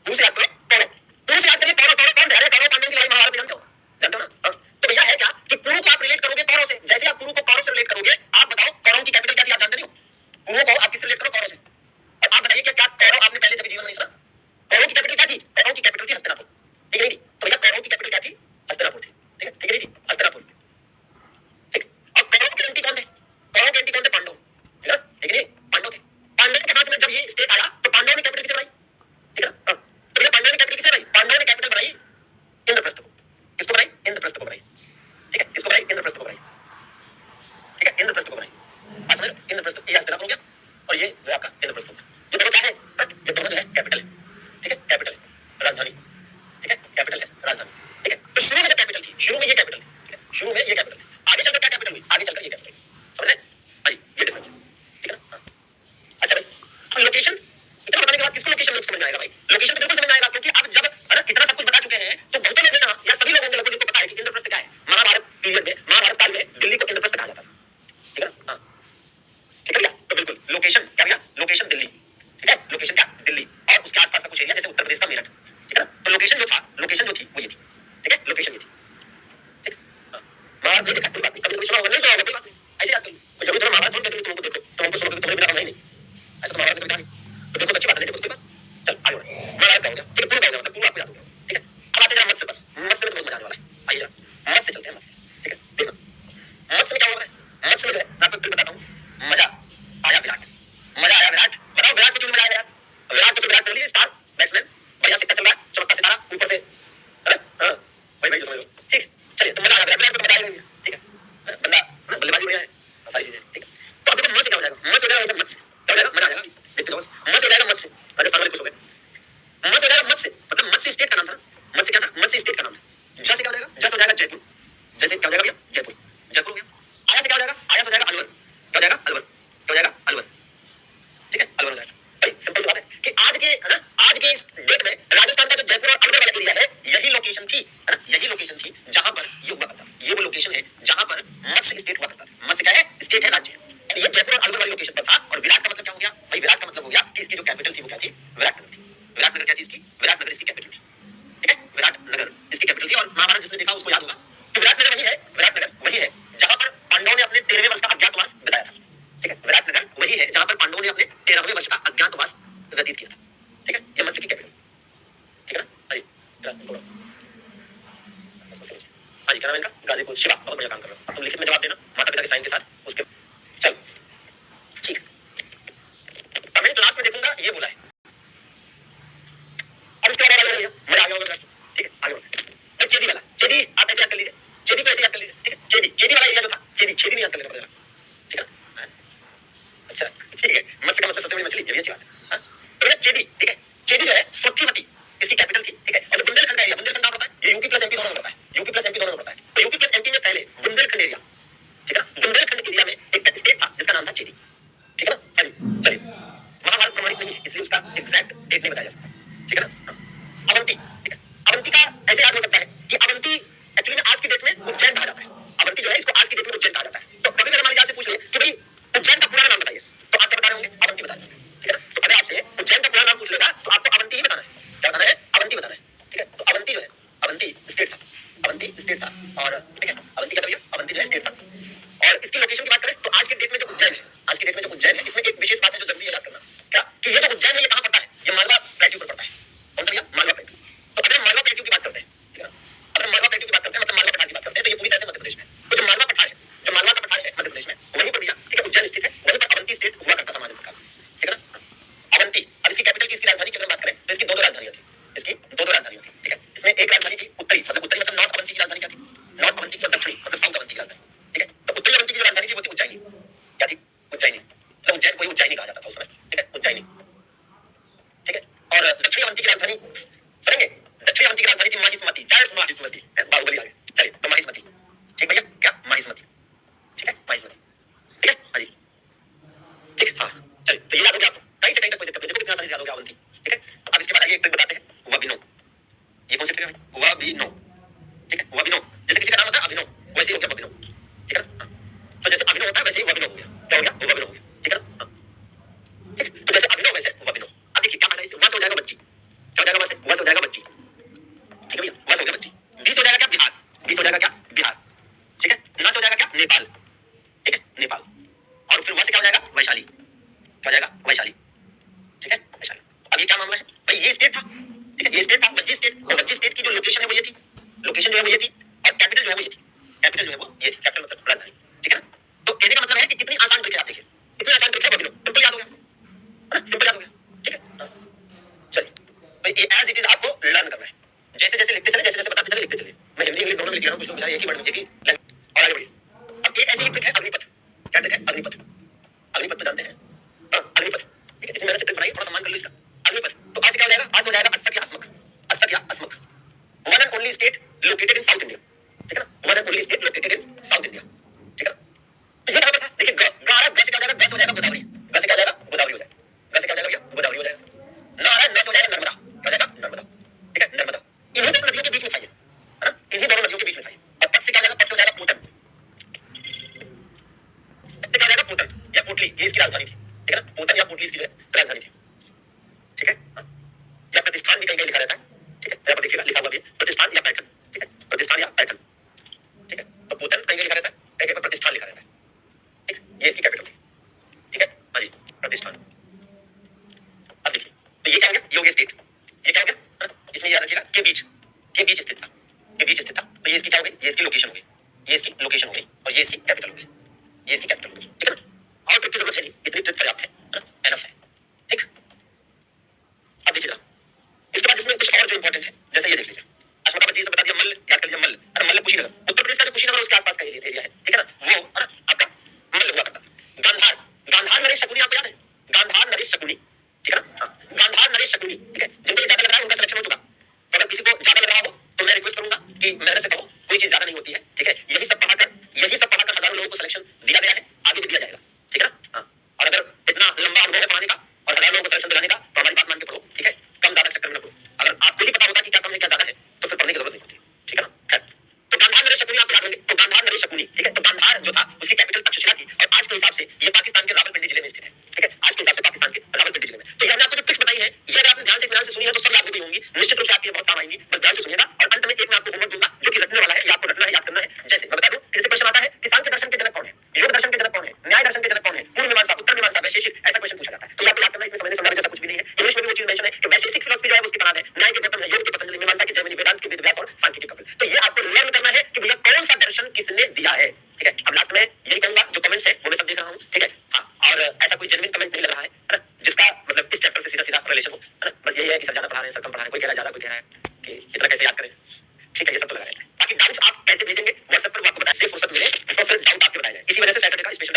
कुरु से याद करो कौरव, कुरु से याद करिए कौरव, कौरव कौन धैर्य, कौरव पांडवों की लड़ाई महाभारत जानते हो, जानते हो ना? हाँ, तो भैया है क्या कि कुरु को आप रिलेट करोगे कौरव से, जैसे आप कुरु को कौरव से रिलेट करोगे, आप बताओ कौरव की कैपिटल क्या थी? आप जानते नहीं हो? कुरु को आप किससे रिलेट करो? कौरव से, और आप बताइए क्या कौरव आपने पहले कभी जीवन में नहीं सुना? कौरव की कैपिटल क्या थी? कौरव की कैपिटल थी हस्तिनापुर, ठीक है नहीं थी? तो भैया कौरव की कैपिटल क्या थी? हस्तिनापुर थी, ठीक है? ठीक है नहीं थी? हस्तिनापुर, ठीक। और कौरव के एंटी कौन थे? कौरव के एंटी कौन थे? पांडव, ठीक है ना? ठीक है नहीं? पांडव थे। पांडव के हाथ में जब ये स्टेट आया तो पांडवों ने कैपिटल किसे बनाई? ठीक है ना? हाँ, तो भैया पांडवों ने कैपिटल किसे बनाई? पांडवों ने कैपिटल बनाई इंद्रप्रस्थ को, किसको बनाई? इंद्रप्रस्थ को बनाई, ठीक है? किसको बनाई? इंद्रप्रस्थ को बनाई, ठीक है? इंद्रप्रस्थ को बनाई, बात समझ रहे हो? इंद्रप्रस्थ, ये हस्तिनापुर हो गया और ये जो आपका इंद्रप्रस्थ हो गया, ये दोनों क्या है? ये दोनों जो है कैपिटल है, ठीक है? कैपिटल है, राजधानी, ठीक है? कैपिटल है, राजधानी, ठीक है? तो शुरू में जो कैपिटल थी, शुरू में ये कैपिटल थी, ठीक है? शुरू में ये कैपिटल थी, आगे चलकर क्या कैपिटल हुई? आगे चलकर ये कैपिटल, समझ रहे हैं? भाई ये डिफरेंस है, ठीक है ना? हाँ, अच्छा भाई, अब लोकेशन इतना बताने के बाद किसको लोकेशन समझ में आएगा? भाई लोकेशन तो बिल्कुल समझ में आएगा, क्योंकि अब जब है ना इतना सब कुछ बता चुके हैं तो बहुतों लोग ना या सभी लोगों को लगभग जिनको पता है कि इंद्रप्रस्थ क्या है। महाभारत पीरियड में, महाभारत काल में दिल्ली को इंद्रप्रस्थ कहा जाता था, ठीक है ना? हाँ, ठीक है भैया? तो बिल्कुल लोकेशन क्या भैया? लोकेशन दिल्ली, ठीक है? लोकेशन क्या? दिल्ली और उसके आसपास का कुछ एरिया जैसे उत्तर प्रदेश का मेरठ, ठीक है ना? तो लोकेशन जो था, लोकेशन जो थी वो ये थी, ठीक है? लोकेशन ये थी, ठीक है? हाँ, महाभारत नहीं देखा कोई बात नहीं, कभी सुना होगा, नहीं सुना होगा कोई बात नहीं, ऐसी बात नहीं, जरूर थोड़ा महाभारत थोड़ी देखो, तुमको देखो तो हमको सुनोगे तुम्हारे बिना हम नहीं, ऐसा तो महाभारत कभी कहा नहीं, तो देखो तो अच्छी बात नहीं, देखो कोई बात, चल आगे बढ़ो। महाभारत का हो गया, ठीक है? पूरा हो गया, मतलब पूरा आपको याद हो गया, ठीक है? अब आते हैं मत्स्य पर, मत्स्य में तो बहुत मजा आने वाला है, आइए जरा मत्स्य चलते हैं, मत्स्य, ठीक है? देखो मत्स्य में क्या होगा? मत्स्य में जो है मैं आपको ट्रिक बताता हूँ, मजा आया विराट, मजा आया विराट, बताओ विराट को क्यों मजा आया? विराट तो विराट कोहली स्टार बैट्समैन, बढ़िया सिक्का चल रहा है, चमकता सितारा, ऊपर से से स्टेट का नाम था। ज से क्या हो जाएगा? जस हो जाएगा जयपुर। जैसे क्या हो जाएगा भैया? जयपुर। जयपुर हो गया। आया से क्या हो जाएगा? आया से हो जाएगा अलवर। क्या हो जाएगा? अलवर। क्या हो जाएगा? अलवर। ठीक है, अलवर हो जाएगा। भाई सिंपल सी बात है कि आज के है ना, आज के इस डेट में राजस्थान का जो जयपुर और अलवर वाला एरिया है, यही लोकेशन थी, है ना, यही लोकेशन थी जहां पर ये हुआ करता था। ये वो लोकेशन है जहां पर मत्स्य स्टेट हुआ करता था। मत्स्य क्या है? स्टेट है, राज्य है। ये जयपुर और अलवर वाली लोकेशन पर था। और विराट का मतलब क्या हो गया भाई? विराट का मतलब हो गया कि इसकी जो कैपिटल थी वो क्या थी? विराटनगर थी। विराटनगर क्या थी इसकी? विराटनगर इसकी कैपिटल थी। ठीक है, विराटनगर इसकी कैपिटल थी। और महाभारत जिसने देखा उसको याद होगा कि विराटनगर वही है, विराटनगर वही है जहां पर पांडवों ने अपने 13वें वर्ष का अज्ञातवास बिताया था। ठीक है, विराटनगर वही है जहां पर पांडवों ने अपने 13वें वर्ष का अज्ञातवास व्यतीत किया था। ठीक है, ये मत्स्य की कैपिटल। ठीक है ना? अरे हाँ जी, क्या नाम है इनका? गाजीपुर। शिवा, बहुत बढ़िया काम कर रहे हो। अब तुम लिखित में जवाब देना माता पिता के साइन के साथ। उसके चलो ठीक, कमेंट क्लास में देखूंगा ये बोला है। अब इसके बाद आगे बढ़िए, मजा आ गया होगा। ठीक है, आगे बढ़ो। चेदी वाला, चेदी आप ऐसे याद कर लीजिए, चेदी को ऐसे याद कर लीजिए। ठीक है, चेदी, चेदी वाला एरिया जो था, चेदी, चेदी नहीं याद कर लेना पड़ेगा। ठीक है ना? अच्छा ठीक है, मत्स्य का मतलब सबसे बड़ी मछली, ये भी अच्छी बात है। तो भैया चेदी, ठीक है, चेदी जो है स्वच्छवती इसकी कैपिटल थी। ठीक है, और जो बुंदेलखंड का एरिया, बुंदेलखंड आपको पता है ये यूपी प्लस एमपी दोनों में पड़ता है। यूपी प्लस एमपी दोनों में पड़ता है। तो यूपी प्लस एमपी में पहले बुंदेलखंड एरिया, ठीक है ना, बुंदेलखंड एरिया में एक स्टेट था जिसका नाम था चेदी। ठीक है ना? हाँ जी, चलिए, महाभारत प्रमाणित नहीं है इसलिए उसका एग्जैक्ट डेट नहीं बताया जा सकता। ठीक है ना? अवंती, ठीक है, अवंती का ऐसे याद हो सकता है कि अवंती एक्चुअली में आज की डेट में उज्जैन कहा जाता है। अवंती जो है इसको आज की डेट में उज्जैन कहा जाता है। तो कभी अगर मान लीजिए आपसे पूछ ले कि भाई उज्जैन का पुराना नाम बताइए, तो आप क्या बता रहे होंगे? अवंती बता रहे होंगे। ठीक है ना? तो अगर आपसे उज्जैन का पुराना नाम पूछ लेगा तो आपको अवंती ही बताना है। क्या बताना है? अवंती बताना है। ठीक है, तो अवंती जो है, अवंती स्टेट था, अवंती स्टेट था। और ठीक है, अवंती क्या था? अवंती जो है स्टेट था। और इसकी लोकेशन की बात करें तो आज के डेट में जो उज्जैन है, आज की डेट में जो उज्जैन है, इसमें एक विशेष बात है जो जरूरी है याद करना। क्या? कि ये जो उज्जैन है ये कहां पड़ता है? ये मालवा प्लेट्यू पर पड़ता है। कौन सा भैया? मालवा प्लेट्यू। तो अगर मालवा प्लेट्यू की बात करते हैं, ठीक है ना, अगर मालवा प्लेट्यू की बात करते हैं मतलब मालवा पठार की बात करते हैं, तो ये पूरी तरह से मध्य प्रदेश में। तो जो मालवा पठार है, जो मालवा का पठार है मध्य प्रदेश में, वहीं पर भैया ठीक है उज्जैन स्थित है। वहीं पर अवंती स्टेट हुआ करता था महाजन का। ठीक है ना? अवंती, अब इसकी कैपिटल की, इसकी राजधानी की अगर बात करें तो इसकी दो राजधानियां थी। इसकी दो राजधानियां थी। ठीक है, इसमें एक राजधानी थी उत्तरी, मतलब उत्तरी मतलब नॉर्थ अवंती की राजधानी क्या थी? नॉर्थ अवंती की, दक्षिणी मतलब साउथ अवंती की राजधानी। ठीक है, तो उत्तरी अवंती की जो राजधानी थी वो थी उज्जैनी। क्या थी? उज्जैनी। मतलब उज्जैन को ही उज्जैनी कहा जाता था उस समय। ठीक है, उज्जैनी। ठीक है, और दक्षिणी अवंती की राजधानी सुनेंगे, दक्षिणी अवंती की राजधानी थी माहिष्मती। जय माहिष्मती, बाहुबली आ गए। चलिए, तो माहिष्मती। ठीक भैया, क्या? माहिष्मती। ठीक है, माहिष्मती। ठीक है, हाँ जी, ठीक, हाँ चलिए, तो ये याद हो गया आपको, कहीं से कहीं तक कोई दिक्कत नहीं। देखो कितना आसानी से याद हो गया अवंती। ठीक है, अब इसके बाद आगे एक ट्रिक बताते हैं, वबिनो। ये कौन सी ट्रिक है? वबिनो। ठीक है, वबिनो, जैसे किसी का नाम होता है अभिनव, वैसे ही हो गया वबिनो। ठीक है ना? तो जैसे अभिनव होता है वैसे ही वबिनो हो गया। क्या हो गया? वबिनो हो गया। ठीक है ना? ठीक, तो जैसे अभिनव वैसे वबिनो। अब देखिए क्या फायदा इससे, वहां से हो जाएगा बच्ची। क्या हो जाएगा? वहां से हो जाएगा बच्ची। ठीक है भैया, वहां से हो गया बच्ची। बी से हो जाएगा क्या? बिहार। बी से हो जाएगा क्या? बिहार। ठीक है, ना से हो जाएगा क्या? नेपाल। ठीक है, नेपाल। और फिर वहां से क्या हो जाएगा? वैशाली। क्या हो जाएगा? वैशाली। ठीक है, वैशाली। अब ये क्या मामला है भाई? ये स्टेट था। ठीक है, ये स्टेट था वज्जी स्टेट। और वज्जी स्टेट की जो लोकेशन है वो ये थी, लोकेशन जो है वो ये थी, और कैपिटल जो है वो ये थी, कैपिटल जो है वो ये थी। कैपिटल मतलब राजधानी। ठीक है ना? तो कहने का मतलब है कि कितनी आसान ट्रिक है। आप देखिए कितनी आसान ट्रिक है, वबिनो बिल्कुल याद हो गया, है ना? सिंपल याद हो गया। ठीक है, चलिए भाई ये एज इट इज आपको लर्न करना है। जैसे जैसे लिखते चले, जैसे जैसे बताते चले, लिखते चलिए। मैं हिंदी इंग्लिश दोनों में लिख रहा हूं, कुछ लोग बेचारे एक ही वर्ड में एक ही और आगे बढ़िए। अब एक ऐसी ट्रिक है अग्निपथ। क्या ट्रिक है? अग्निपथ। अग्निपथ तो जानते हैं, हाँ अग्निपथ। ठीक है, इतनी मैंने से ट्रिक बनाई, थोड़ा सम्मान कर लो इसका। अग्निपथ, तो आज क्या हो जाएगा? आज हो जाएगा अस्सक या अस्मक। अस्सक या Asmaka, one and only state located in south India. ठीक है ना? One and only state located in south India. ठीक है ना? तो ये कहां पे था? देखिए ग से क्या हो जाएगा? ग से हो जाएगा गोदावरी। ग से क्या हो जाएगा? गोदावरी हो जाएगा। ग से क्या हो जाएगा भैया? गोदावरी हो जाएगा। ना आ रहा है, न से हो जाएगा नर्मदा। क्या हो जाएगा? नर्मदा। ठीक है, नर्मदा। इन्हीं दोनों नदियों के बीच में था ये, है ना? इन्हीं दोनों नदियों के बीच में था ये। और पथ से क्या हो जाएगा? पथ से हो जाएगा पूतन। पथ से क्या हो जाएगा? पूतन या पोटली, ये इसकी राजधानी थी। ठीक है ना? पूतन या पोटली इसकी जो है राजधानी थी। ठीक है, या प्रतिष्ठान भी कहीं कहीं लिखा रहता है। ठीक है, यहाँ पर देखिएगा लिखा हुआ भी है प्रतिष्ठान या पैठन। ठीक है, प्रतिष्ठान या पैठन। ठीक है, तो पूतन कहीं लिखा रहता है, कहीं कहीं पर प्रतिष्ठान लिखा रहता है। ठीक, ये इसकी कैपिटल थी। ठीक है, हाँ जी, प्रतिष्ठान। अब देखिए, तो ये क्या हो गया? ये हो गया स्टेट। ये क्या हो गया? है ना? इसमें याद रखिएगा के बीच स्थित था, के बीच स्थित था। तो ये इसकी क्या हो गई? ये इसकी लोकेशन हो गई, ये इसकी लोकेशन हो गई, और ये इसकी कैपिटल हो गई, ये इसकी कैपिटल हो गई। ठीक है ना? और ट्रिक की जरूरत है नहीं, इतनी ट्रिक पर्याप्त है, एनफ है। ठीक, अब देखिए जरा इसके बाद इसमें कुछ और जो इंपॉर्टेंट है, जैसे ये देख लीजिए, अश्मकावती से बता दिया, मल्ल याद कर लीजिए, मल्ल, अरे मल्ल कुशीनगर, उत्तर प्रदेश का जो कुशीनगर उसके आसपास का एरिया है। ठीक है ना? वो है ना आपका मल्ल हुआ करता था। गांधार, गांधार नरेश शकुनी आपको याद है? गांधार नरेश शकुनी। ठीक है ना? हाँ, गांधार नरेश शकुनी। ठीक है, जिनको ये ज्यादा लग रहा है उनका सिलेक्शन हो चुका। तो अगर किसी को ज्यादा लग रहा हो तो मैं रिक्वेस्ट कि मेहनत से पढ़ो, कोई चीज ज्यादा नहीं होती है, ठीक है। यही सब पढ़ाकर हजारों लोगों को सिलेक्शन दिया गया है, आगे भी दिया जाएगा, ठीक है ना। हाँ, और अगर इतना लंबा अनुभव है पढ़ाने का और हजारों लोगों को सिलेक्शन दिलाने का, तो हमारी बात मान के पढ़ो, ठीक है। कम ज्यादा चक्कर में न पढ़ो। अगर आपको ही पता होता कि क्या कम है क्या ज्यादा है, तो फिर पढ़ने की जरूरत नहीं होती, ठीक है ना। खैर, तो गांधार नरेश शकुनी आप याद होंगे, तो गांधार नरेश शकुनी, ठीक है। तो गांधार जो था उसकी कैपिटल तक्षशिला थी, और आज के हिसाब से ये पाकिस्तान के रावलपिंडी जिले में स्थित है, ठीक है। आज के हिसाब से पाकिस्तान के रावलपिंडी जिले में। तो ये हमने आपको जो ट्रिक्स बताई है, ये अगर आपने ध्यान से इत्मीनान से सुनी है तो सब याद हो गई होंगी, निश्चित रूप से आपके बहुत काम आएंगी। बस ध्यान से सुनिएगा। और अंत में एक मैं आपको होमवर्क दूंगा जो कि रटने वाला है, ये आपको रटना है, याद करना है। जैसे मैं बता दूं, जैसे क्वेश्चन आता है कि सांख्य दर्शन के जनक कौन है, योग दर्शन के जनक कौन है, न्याय दर्शन के जनक कौन है, पूर्व मीमांसा, उत्तर मीमांसा, वैशेषिक, ऐसा क्वेश्चन पूछा जाता है। तो आपको याद करना है, इसमें समझने समझाने जैसा कुछ भी नहीं है। इंग्लिश में भी वो चीज मेंशन है कि वैशेषिक फिलॉसफी जो है उसके कनाद है, न्याय के गौतम है, योग के पतंजलि, मीमांसा के जैमिनी, वेदांत के वेद व्यास और सांख्य के कपिल। तो ये आपको लर्न करना है कि भैया कौन सा दर्शन किसने दिया है, ठीक है। अब लास्ट में यही कहूंगा, जो कमेंट्स है वो मैं सब देख रहा हूँ, ठीक है। हाँ, और ऐसा कोई जेन्युइन कमेंट नहीं लग रहा है ना, जिसका मतलब इस चैप्टर से सीधा सीधा रिलेशन हो, है ना। बस यही है कि सर ज्यादा पढ़ा रहे हैं, सर कम पढ़ा रहे हैं, कोई कह रहा है ज्यादा, कोई कह रहा है कि इतना कैसे याद करें, ठीक है। ये सब तो लगा रहता है। बाकी डाउट्स आप कैसे भेजेंगे व्हाट्सएप पर, वो आपको बताया, से फुर्सत मिले तो फिर डाउट आपके बताए जाए। इसी वजह से सैटरडे का स्पेशल